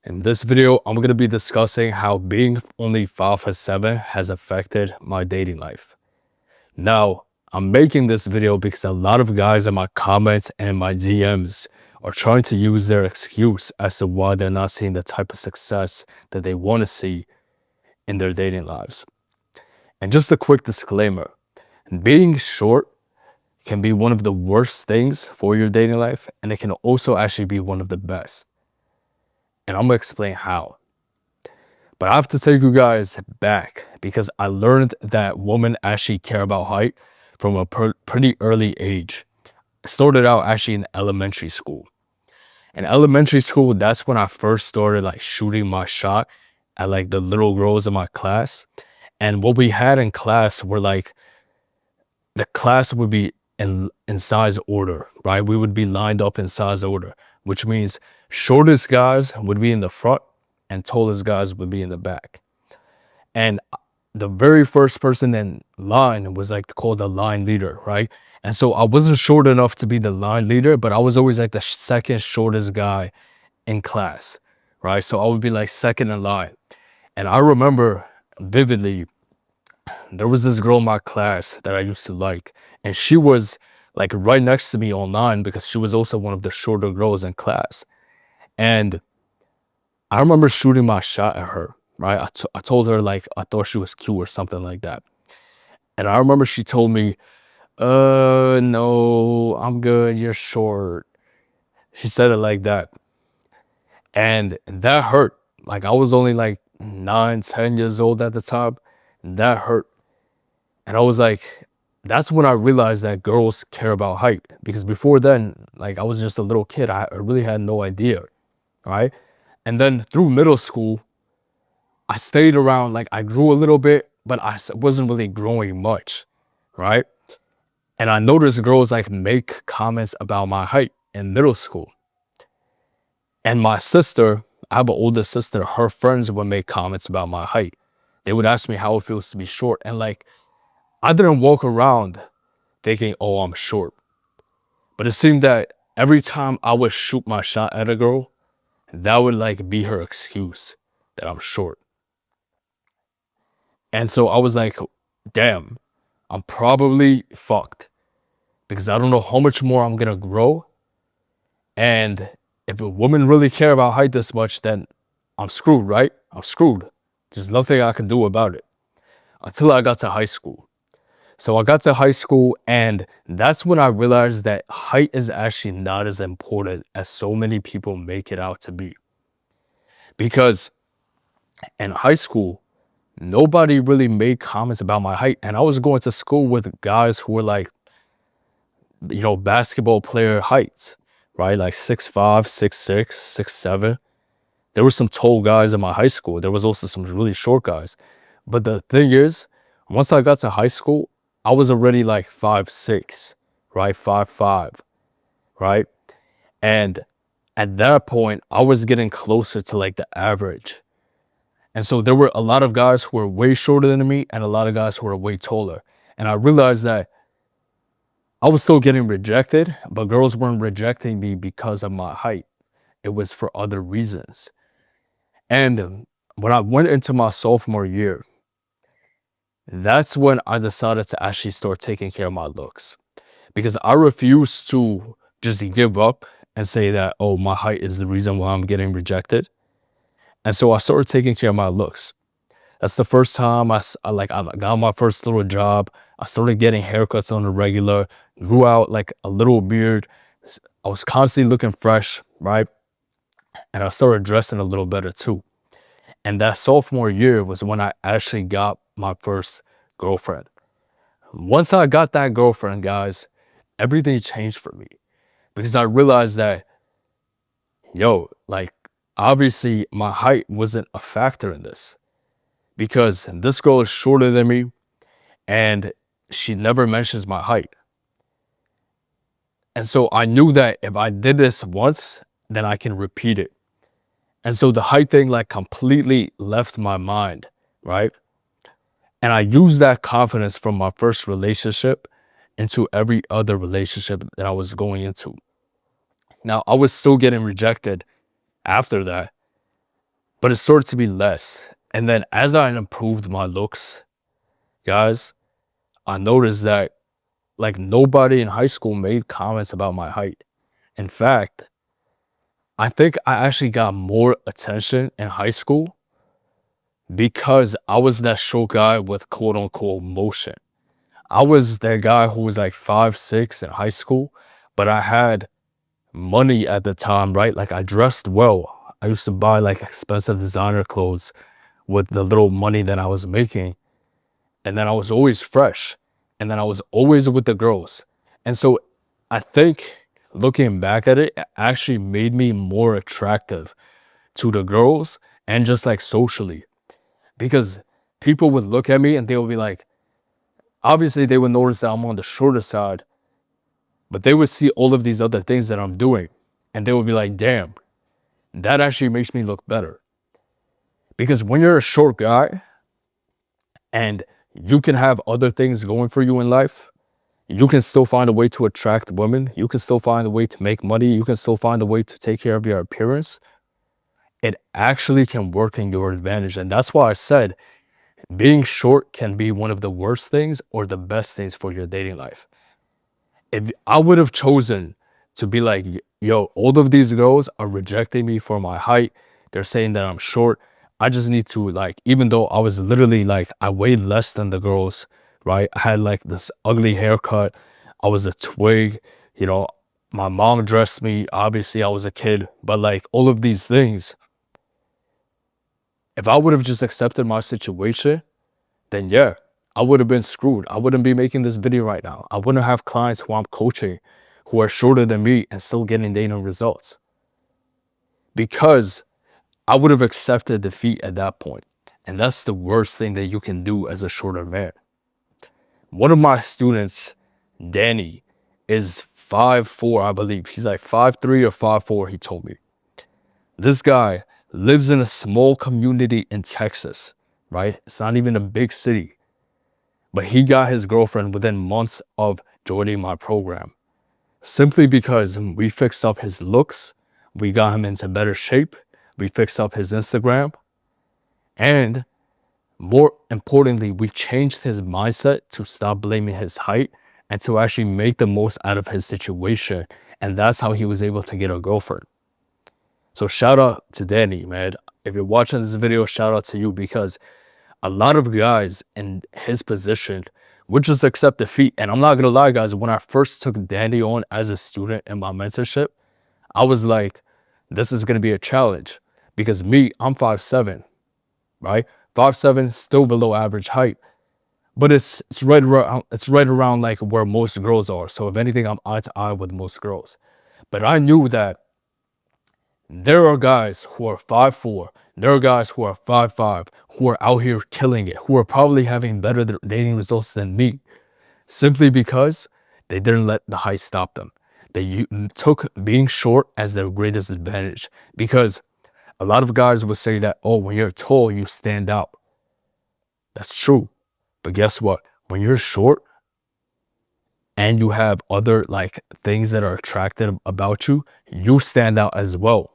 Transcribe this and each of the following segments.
In this video, I'm going to be discussing how being only 5'7" has affected my dating life. Now, I'm making this video because a lot of guys in my comments and my DMs are trying to use their excuse as to why they're not seeing the type of success that they want to see in their dating lives. And just a quick disclaimer, being short can be one of the worst things for your dating life, and it can also actually be one of the best. And I'm going to explain how. But I have to take you guys back because I learned that women actually care about height from a pretty early age. I started out actually in elementary school. In elementary school, that's when I first started like shooting my shot at like the little girls in my class. And what we had in class were like, the class would be in size order, right? We would be lined up in size order, which means shortest guys would be in the front and tallest guys would be in the back. And the very first person in line was like called the line leader, right? And so I wasn't short enough to be the line leader, but I was always like the second shortest guy in class, right? So I would be like second in line. And I remember vividly, there was this girl in my class that I used to like, and she was like right next to me online because she was also one of the shorter girls in class. And I remember shooting my shot at her, right? I told her like I thought she was cute or something like that. And I remember she told me, no, I'm good, you're short. She said it like that. And that hurt. Like I was only like 9, 10 years old at the time. And that hurt. And I was like, that's when I realized that girls care about height. Because before then, like I was just a little kid. I really had no idea, right? And then through middle school, I stayed around, like I grew a little bit, but I wasn't really growing much, right? And I noticed girls like make comments about my height in middle school. And my sister, I have an older sister, her friends would make comments about my height. They would ask me how it feels to be short. And like, I didn't walk around thinking, oh, I'm short. But it seemed that every time I would shoot my shot at a girl, that would like be her excuse that I'm short. And so I was like, damn, I'm probably fucked because I don't know how much more I'm gonna grow. And if a woman really care about height this much, then I'm screwed, right? I'm screwed. There's nothing I can do about it until I got to high school. So I got to high school, and that's when I realized that height is actually not as important as so many people make it out to be. Because in high school, nobody really made comments about my height. And I was going to school with guys who were like, basketball player heights, right? Like 6'5", 6'6", 6'7". There were some tall guys in my high school. There was also some really short guys. But the thing is, once I got to high school, I was already like 5'6", right? 5'5", right? And at that point, I was getting closer to like the average. And so there were a lot of guys who were way shorter than me and a lot of guys who were way taller. And I realized that I was still getting rejected, but girls weren't rejecting me because of my height. It was for other reasons. And when I went into my sophomore year, that's when I decided to actually start taking care of my looks. Because I refused to just give up and say that, oh, my height is the reason why I'm getting rejected. And so I started taking care of my looks. That's the first time I got my first little job. I started getting haircuts on the regular, grew out like a little beard. I was constantly looking fresh, right? And I started dressing a little better too. And that sophomore year was when I actually got my first girlfriend. Once I got that girlfriend, guys, everything changed for me because I realized that, like, obviously my height wasn't a factor in this because this girl is shorter than me and she never mentions my height. And so I knew that if I did this once, then I can repeat it. And so the height thing like completely left my mind, right? And I used that confidence from my first relationship into every other relationship that I was going into. Now, I was still getting rejected after that, but it started to be less. And then as I improved my looks, guys, I noticed that like nobody in high school made comments about my height. In fact, I think I actually got more attention in high school because I was that short guy with quote unquote motion. I was that guy who was like 5'6" in high school, but I had money at the time, right? Like I dressed well. I used to buy like expensive designer clothes with the little money that I was making. And then I was always fresh. And then I was always with the girls. And so I think looking back at it, it actually made me more attractive to the girls and just like socially. Because people would look at me and they would be like, obviously they would notice that I'm on the shorter side, but they would see all of these other things that I'm doing. And they would be like, damn, that actually makes me look better. Because when you're a short guy and you can have other things going for you in life, you can still find a way to attract women. You can still find a way to make money. You can still find a way to take care of your appearance. It actually can work in your advantage. And that's why I said being short can be one of the worst things or the best things for your dating life. If I would have chosen to be like, yo, all of these girls are rejecting me for my height. They're saying that I'm short. I just need to like, even though I was literally like, I weighed less than the girls, right? I had like this ugly haircut. I was a twig, you know, my mom dressed me. Obviously, I was a kid, but like all of these things, if I would have just accepted my situation, then yeah, I would have been screwed. I wouldn't be making this video right now. I wouldn't have clients who I'm coaching who are shorter than me and still getting dating results. Because I would have accepted defeat at that point. And that's the worst thing that you can do as a shorter man. One of my students, Danny, is 5'4", I believe. He's like 5'3" or 5'4", he told me. This guy lives in a small community in Texas, right? It's not even a big city. But he got his girlfriend within months of joining my program. Simply because we fixed up his looks, we got him into better shape, we fixed up his Instagram, and more importantly, we changed his mindset to stop blaming his height and to actually make the most out of his situation. And that's how he was able to get a girlfriend. So shout out to Danny, man. If you're watching this video, shout out to you, because a lot of guys in his position would just accept defeat. And I'm not gonna lie, guys, when I first took Danny on as a student in my mentorship, I was like, this is gonna be a challenge. Because me, I'm 5'7", right? 5'7", still below average height. But it's right around like where most girls are. So if anything, I'm eye to eye with most girls. But I knew that there are guys who are 5'4", there are guys who are 5'5", who are out here killing it, who are probably having better dating results than me, simply because they didn't let the height stop them. They took being short as their greatest advantage. Because a lot of guys would say that, oh, when you're tall, you stand out. That's true. But guess what? When you're short and you have other like things that are attractive about you, you stand out as well.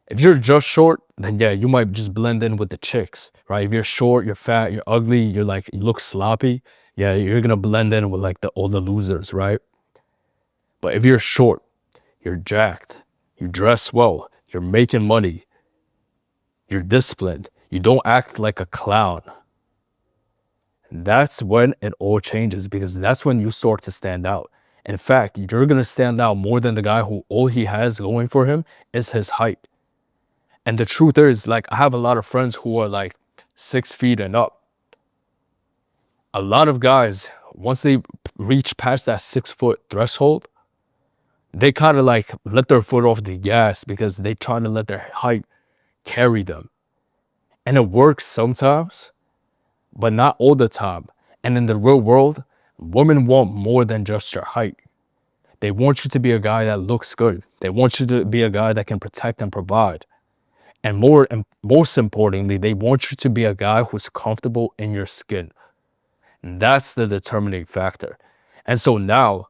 If you're just short, then yeah, you might just blend in with the chicks, right? If you're short, you're fat, you're ugly, you're like, you look sloppy, yeah, you're gonna blend in with like all the losers, right? But if you're short, you're jacked, you dress well, you're making money, you're disciplined, you don't act like a clown, that's when it all changes, because that's when you start to stand out. In fact, you're gonna stand out more than the guy who all he has going for him is his height. And the truth is, like, I have a lot of friends who are like 6 feet and up. A lot of guys, once they reach past that 6-foot threshold, they kind of like let their foot off the gas because they try to let their height carry them. And it works sometimes, but not all the time. And in the real world, women want more than just your height. They want you to be a guy that looks good. They want you to be a guy that can protect and provide. And most importantly, they want you to be a guy who's comfortable in your skin. And that's the determining factor. And so now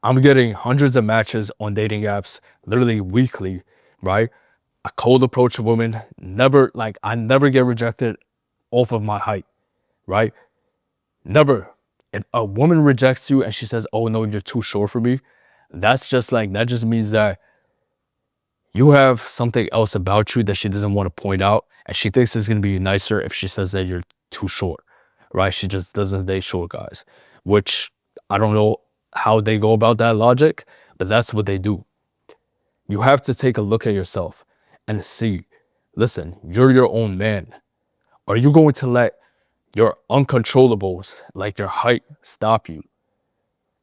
I'm getting hundreds of matches on dating apps, literally weekly, right? I cold approach a woman. Never, like, I never get rejected off of my height, right? Never. If a woman rejects you and she says, oh no, you're too short for me, that's just like, that just means that you have something else about you that she doesn't want to point out. And she thinks it's going to be nicer if she says that you're too short, right? She just doesn't date short guys, which I don't know how they go about that logic, but that's what they do. You have to take a look at yourself and see, listen, you're your own man. Are you going to let your uncontrollables, like your height, stop you?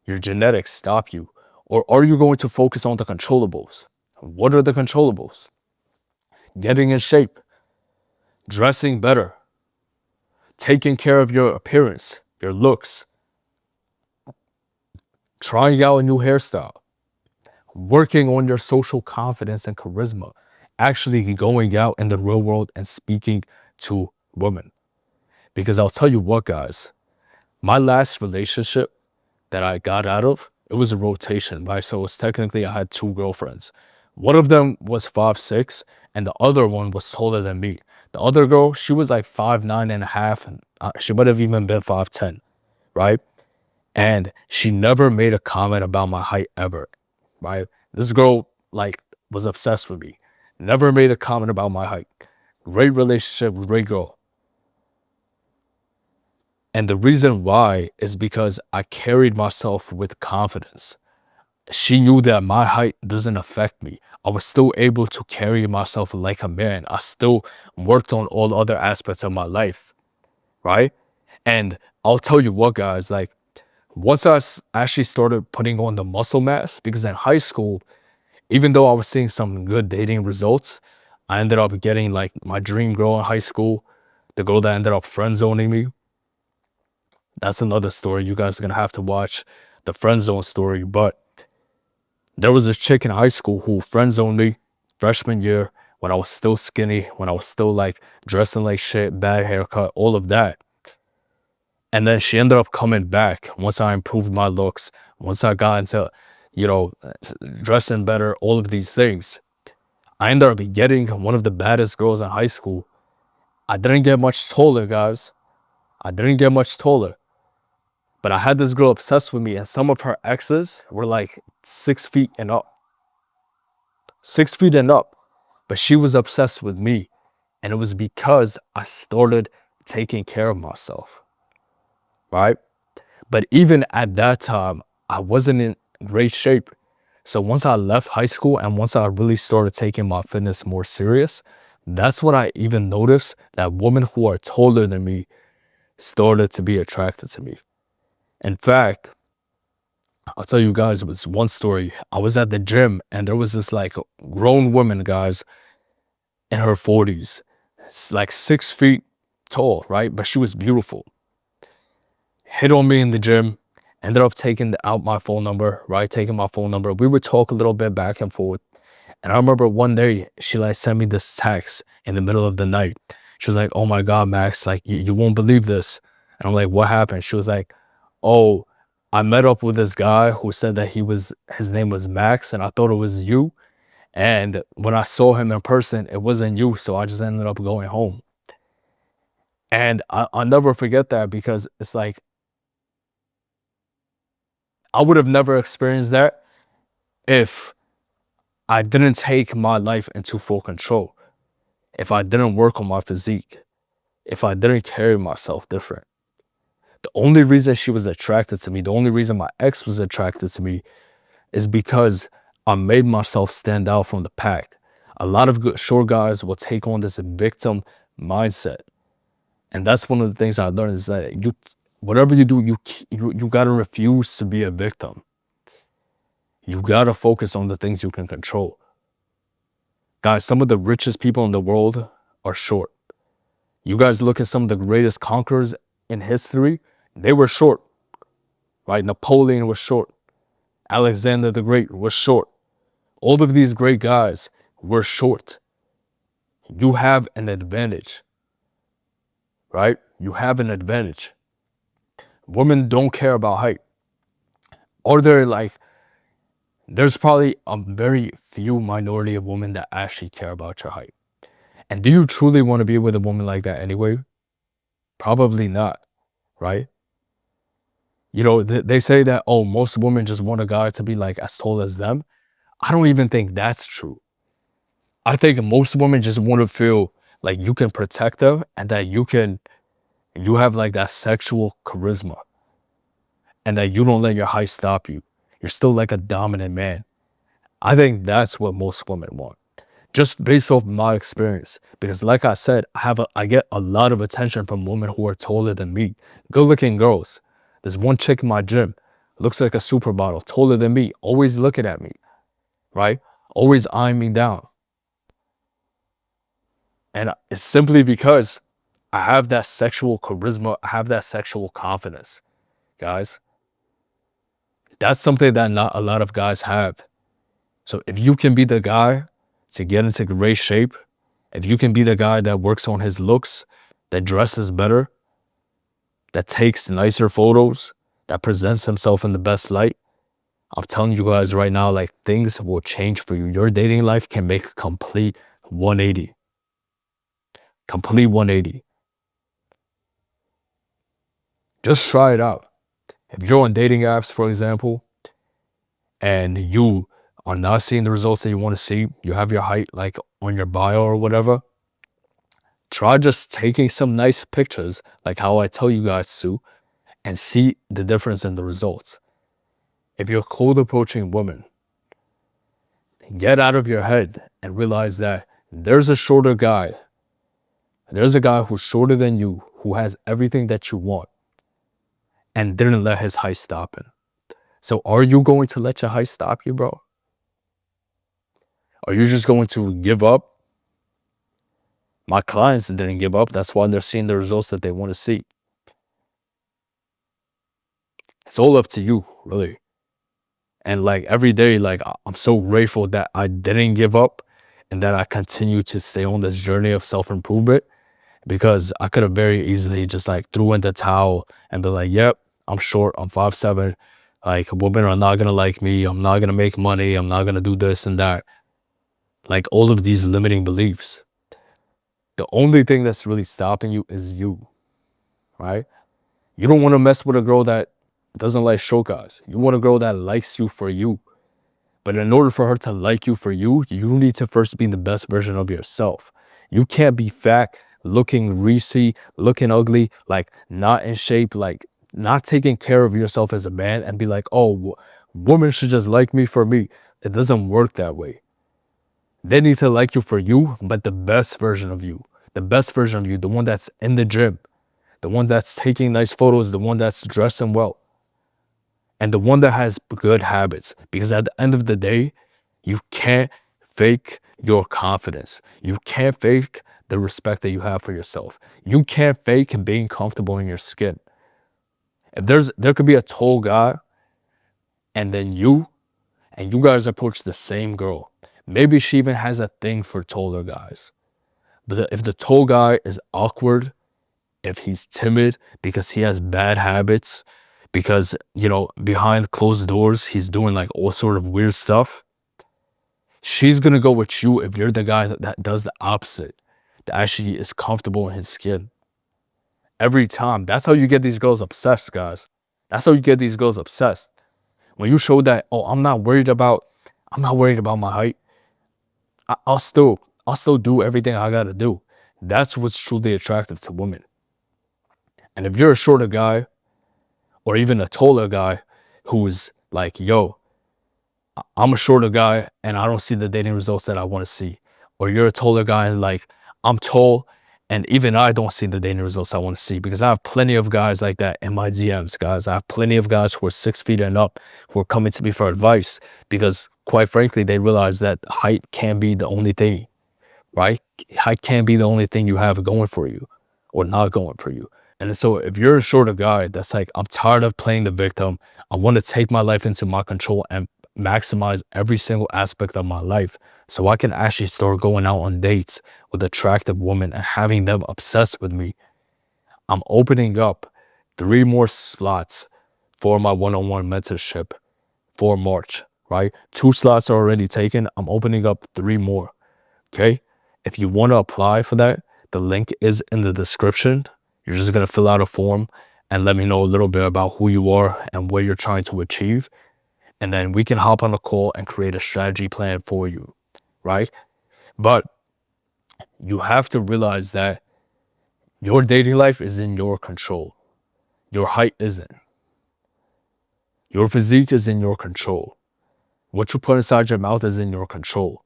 Your genetics stop you? Or are you going to focus on the controllables? What are the controllables? Getting in shape, dressing better, taking care of your appearance, your looks, trying out a new hairstyle, working on your social confidence and charisma, actually going out in the real world and speaking to women. Because I'll tell you what, guys, my last relationship that I got out of, it was a rotation, right? So it's technically I had two girlfriends. One of them was 5'6", and the other one was taller than me. The other girl, she was like 5'9" and a half, and she might have even been 5'10", right? And she never made a comment about my height ever, right? This girl, like, was obsessed with me. Never made a comment about my height. Great relationship, great girl. And the reason why is because I carried myself with confidence. She knew that my height doesn't affect me. I was still able to carry myself like a man. I still worked on all other aspects of my life, right? And I'll tell you what, guys, like, once actually started putting on the muscle mass, because in high school, even though I was seeing some good dating results, I ended up getting like my dream girl in high school, the girl that ended up friend zoning me. That's another story. You guys are gonna have to watch the friend zone story. But there was this chick in high school who friend zoned me freshman year when I was still skinny, when I was still like dressing like shit, bad haircut, all of that. And then she ended up coming back once I improved my looks, once I got into, you know, dressing better, all of these things. I ended up getting one of the baddest girls in high school. I didn't get much taller, guys. I didn't get much taller. But I had this girl obsessed with me, and some of her exes were like 6 feet and up. 6 feet and up. But she was obsessed with me. And it was because I started taking care of myself. Right? But even at that time, I wasn't in great shape. So once I left high school and once I really started taking my fitness more serious, that's when I even noticed that women who are taller than me started to be attracted to me. In fact, I'll tell you guys, it was one story. I was at the gym and there was this like grown woman, guys, in her 40s. It's like 6 feet tall, right? But she was beautiful. Hit on me in the gym, ended up taking out my phone number, right? Taking my phone number. We would talk a little bit back and forth. And I remember one day she like sent me this text in the middle of the night. She was like, oh my God, Max, like you won't believe this. And I'm like, what happened? She was like, oh, I met up with this guy who said that his name was Max and I thought it was you. And when I saw him in person, it wasn't you. So I just ended up going home. And I'll never forget that because it's like, I would have never experienced that if I didn't take my life into full control, if I didn't work on my physique, if I didn't carry myself different. The only reason she was attracted to me, the only reason my ex was attracted to me is because I made myself stand out from the pack. A lot of good short guys will take on this victim mindset. And that's one of the things I learned is that whatever you do, you gotta refuse to be a victim. You gotta focus on the things you can control. Guys, some of the richest people in the world are short. You guys look at some of the greatest conquerors in history, they were short, right? Napoleon was short. Alexander the Great was short. All of these great guys were short. You have an advantage, right? You have an advantage. Women don't care about height. Are there like There's probably a very few minority of women that actually care about your height. And do you truly want to be with a woman like that anyway? Probably not, right? You know, they say that, oh, most women just want a guy to be like as tall as them. I don't even think that's true. I think most women just want to feel like you can protect them and that you have like that sexual charisma and that you don't let your height stop you. You're still like a dominant man. I think that's what most women want. Just based off my experience. Because like I said, I get a lot of attention from women who are taller than me. Good looking girls. There's one chick in my gym, looks like a supermodel, taller than me, always looking at me, right? Always eyeing me down. And it's simply because I have that sexual charisma, I have that sexual confidence, guys. That's something that not a lot of guys have. So if you can be the guy to get into great shape, if you can be the guy that works on his looks, that dresses better, that takes nicer photos, that presents himself in the best light, I'm telling you guys right now, like things will change for you. Your dating life can make a complete 180. Complete 180. Just try it out. If you're on dating apps, for example, and you are not seeing the results that you want to see, you have your height like on your bio or whatever, try just taking some nice pictures, like how I tell you guys to, and see the difference in the results. If you're cold approaching women, get out of your head and realize that there's a shorter guy. There's a guy who's shorter than you, who has everything that you want, and didn't let his height stop him. So are you going to let your height stop you, bro? Are you just going to give up? My clients didn't give up. That's why they're seeing the results that they want to see. It's all up to you, really. And like every day, like I'm so grateful that I didn't give up and that I continue to stay on this journey of self-improvement, because I could have very easily just like threw in the towel and be like, yep, I'm short, I'm 5'7". Like women are not gonna like me, I'm not gonna make money, I'm not gonna do this and that. Like all of these limiting beliefs. The only thing that's really stopping you is you, right? You don't want to mess with a girl that doesn't like short guys. You want a girl that likes you for you. But in order for her to like you for you, you need to first be the best version of yourself. You can't be fat, looking greasy, looking ugly, like not in shape, like not taking care of yourself as a man and be like, oh, women should just like me for me. It doesn't work that way. They need to like you for you, but the best version of you. The best version of you, the one that's in the gym, the one that's taking nice photos, the one that's dressing well, and the one that has good habits. Because at the end of the day, you can't fake your confidence. You can't fake the respect that you have for yourself. You can't fake being comfortable in your skin. If there could be a tall guy and then you guys approach the same girl. Maybe she even has a thing for taller guys. But if the tall guy is awkward, if he's timid because he has bad habits, because, you know, behind closed doors, he's doing like all sort of weird stuff, she's going to go with you if you're the guy that does the opposite, that actually is comfortable in his skin. Every time. That's how you get these girls obsessed, guys. That's how you get these girls obsessed. When you show that, oh, I'm not worried about my height. I'll still do everything I gotta do. That's what's truly attractive to women. And if you're a shorter guy or even a taller guy who's like, yo, I'm a shorter guy and I don't see the dating results that I want to see. Or you're a taller guy and like, I'm tall and even I don't see the dating results I want to see, because I have plenty of guys like that in my DMs, guys. I have plenty of guys who are 6 feet and up who are coming to me for advice because, quite frankly, they realize that height can't be the only thing, right? Height can't be the only thing you have going for you or not going for you. And so if you're a shorter guy that's like, I'm tired of playing the victim, I want to take my life into my control and maximize every single aspect of my life so I can actually start going out on dates with attractive women and having them obsessed with me, I'm opening up 3 more slots for my one-on-one mentorship for March, right? 2 slots are already taken. I'm opening up 3 more, okay? If you want to apply for that, the link is in the description. You're just going to fill out a form and let me know a little bit about who you are and what you're trying to achieve. And then we can hop on a call and create a strategy plan for you, right? But you have to realize that your dating life is in your control. Your height isn't. Your physique is in your control. What you put inside your mouth is in your control.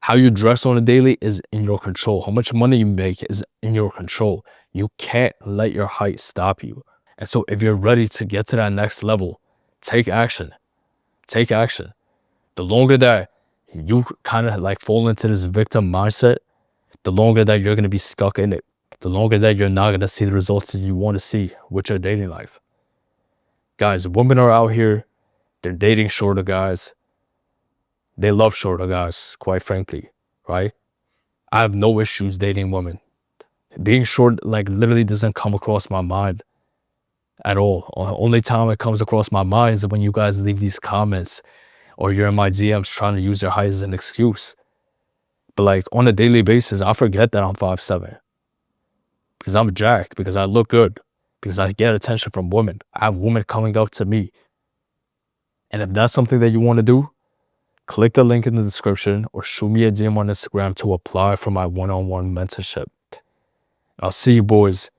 How you dress on a daily is in your control. How much money you make is in your control. You can't let your height stop you. And so if you're ready to get to that next level, take action. Take action. The longer that you kind of like fall into this victim mindset, the longer that you're going to be stuck in it. The longer that you're not going to see the results that you want to see with your dating life. Guys, women are out here. They're dating shorter guys. They love shorter guys, quite frankly, right? I have no issues dating women. Being short, like, literally doesn't come across my mind at all. Only time it comes across my mind is when you guys leave these comments or you're in my DMs trying to use your height as an excuse. But like on a daily basis, I forget that I'm 5'7", because I'm jacked, because I look good, because I get attention from women. I have women coming up to me. And if that's something that you want to do, click the link in the description or shoot me a DM on Instagram to apply for my one-on-one mentorship. I'll see you boys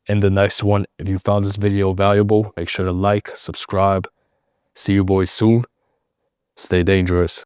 in the next one. If you found this video valuable, make sure to like, subscribe. See you boys soon. Stay dangerous.